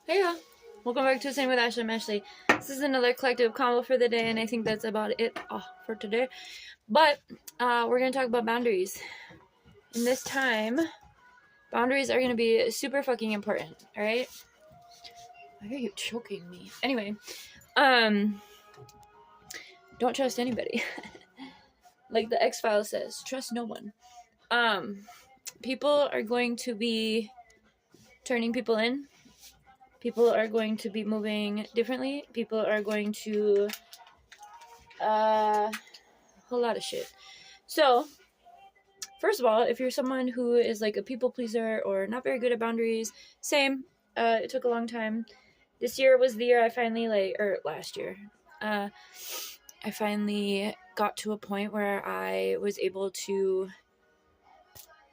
Hey y'all, welcome back to Same with Ashley and Ashley. This is another collective convo for the day, and I think that's about it for today. But we're gonna talk about boundaries. And this time, boundaries are gonna be super fucking important. All right? Why are you choking me? Anyway, don't trust anybody. Like the X-Files says, trust no one. People are going to be turning people in. People are going to be moving differently. People are going to a whole lot of shit. So, first of all, if you're someone who is like a people pleaser or not very good at boundaries, same. It took a long time. This year was the year I finally last year, I finally got to a point where I was able to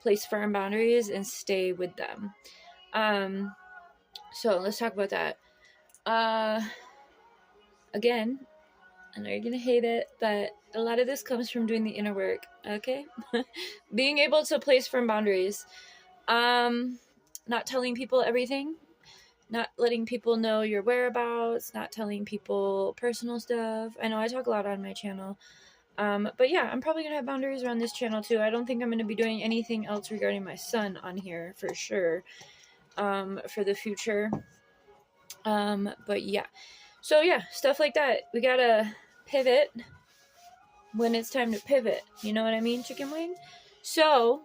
place firm boundaries and stay with them. So let's talk about that. Again, I know you're gonna hate it, but a lot of this comes from doing the inner work, okay? Being able to place firm boundaries. Not telling people everything. Not letting people know your whereabouts. Not telling people personal stuff. I know I talk a lot on my channel. But yeah, I'm probably gonna have boundaries around this channel too. I don't think I'm gonna be doing anything else regarding my son on here for sure. For the future. But yeah. So yeah, stuff like that. We gotta pivot when it's time to pivot. You know what I mean, chicken wing? So,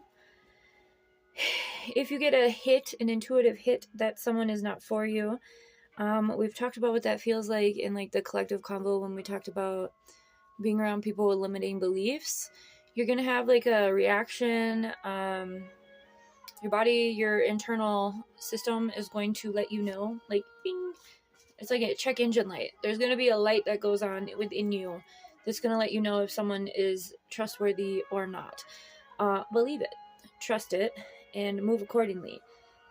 if you get an intuitive hit that someone is not for you, we've talked about what that feels like in like the collective convo when we talked about being around people with limiting beliefs. You're gonna have like a reaction. Your body, your internal system is going to let you know, like, bing. It's like a check engine light. There's going to be a light that goes on within you that's going to let you know if someone is trustworthy or not. Believe it, trust it, and move accordingly.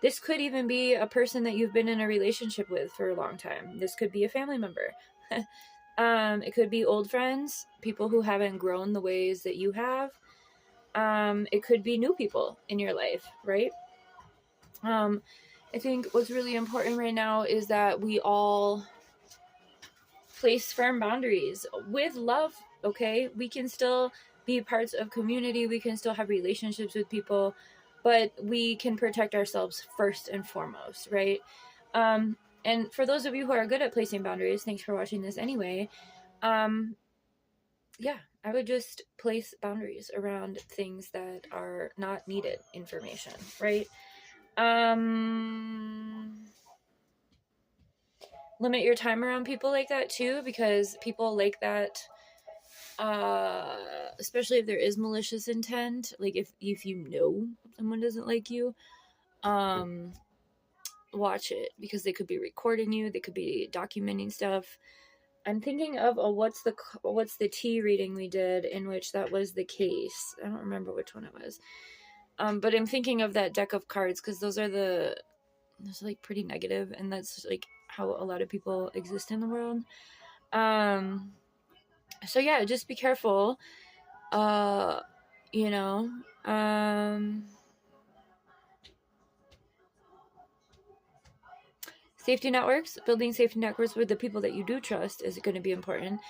This could even be a person that you've been in a relationship with for a long time. This could be a family member. It could be old friends, people who haven't grown the ways that you have. It could be new people in your life, right? I think what's really important right now is that we all place firm boundaries with love, okay? We can still be parts of community. We can still have relationships with people, but we can protect ourselves first and foremost, right? And for those of you who are good at placing boundaries, thanks for watching this anyway. Yeah, I would just place boundaries around things that are not needed information, right? Limit your time around people like that too, because people like that, especially if there is malicious intent, like if you know someone doesn't like you, watch it, because they could be recording you, they could be documenting stuff. I'm thinking of a what's the tea reading we did in which that was the case. I don't remember which one it was. But I'm thinking of that deck of cards because those are like pretty negative, and that's like how a lot of people exist in the world. So yeah, just be careful. You know, safety networks, building safety networks with the people that you do trust is going to be important.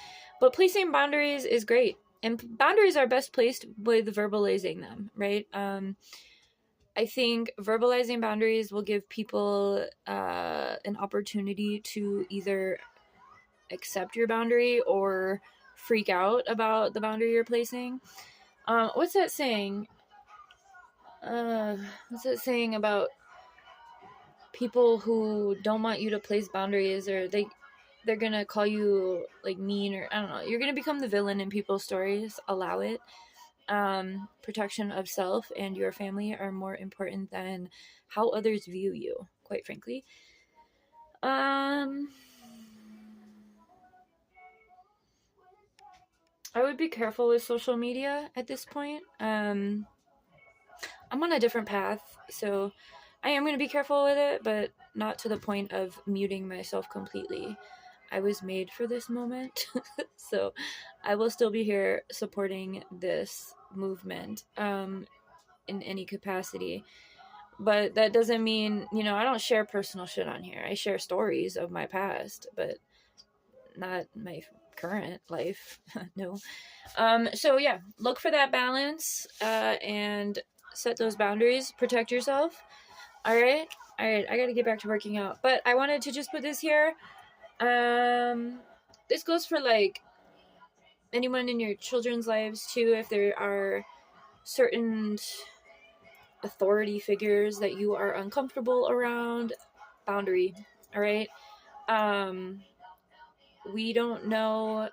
But placing boundaries is great. And boundaries are best placed with verbalizing them, right? I think verbalizing boundaries will give people an opportunity to either accept your boundary or freak out about the boundary you're placing. What's that saying? What's that saying about people who don't want you to place boundaries, or they're gonna call you like mean, or I don't know. You're gonna become the villain in people's stories. Allow it. Protection of self and your family are more important than how others view you, quite frankly. I would be careful with social media at this point. I'm on a different path, so I am going to be careful with it, but not to the point of muting myself completely. I was made for this moment, so I will still be here supporting this movement in any capacity. But that doesn't mean, you know, I don't share personal shit on here. I share stories of my past, but not my current life. No. So yeah, look for that balance, and set those boundaries, protect yourself. All right. All right. I got to get back to working out, but I wanted to just put this here. This goes for like anyone in your children's lives too. If there are certain authority figures that you are uncomfortable around, boundary. All right. Um, we don't know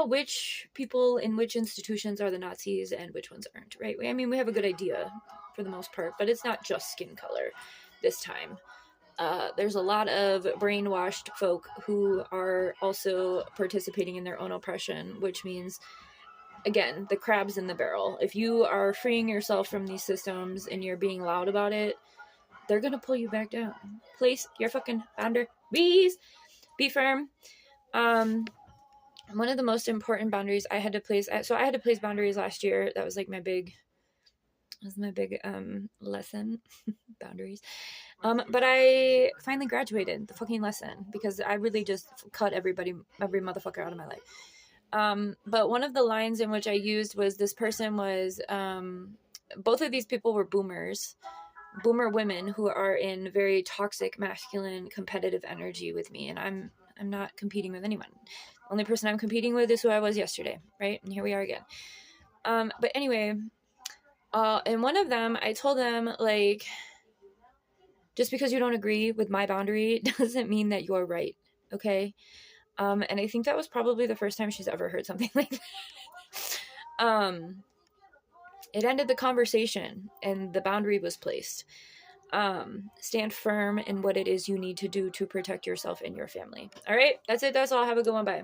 which people in which institutions are the Nazis and which ones aren't, right? I mean, we have a good idea for the most part, but it's not just skin color this time. There's a lot of brainwashed folk who are also participating in their own oppression, which means, again, the crab's in the barrel. If you are freeing yourself from these systems and you're being loud about it, they're going to pull you back down. Place your fucking boundaries. Be firm. One of the most important boundaries I had to place, so I had to place boundaries last year. That was like my big lesson. Boundaries. But I finally graduated the fucking lesson because I really just cut every motherfucker out of my life. But one of the lines in which I used was, this person was, both of these people were boomer women who are in very toxic, masculine, competitive energy with me. And I'm not competing with anyone. The only person I'm competing with is who I was yesterday, right? And here we are again. But anyway, and one of them, I told them, like, just because you don't agree with my boundary doesn't mean that you're right, okay? And I think that was probably the first time she's ever heard something like that. It ended the conversation and the boundary was placed. Stand firm in what it is you need to do to protect yourself and your family. All right, that's it. That's all. Have a good one. Bye.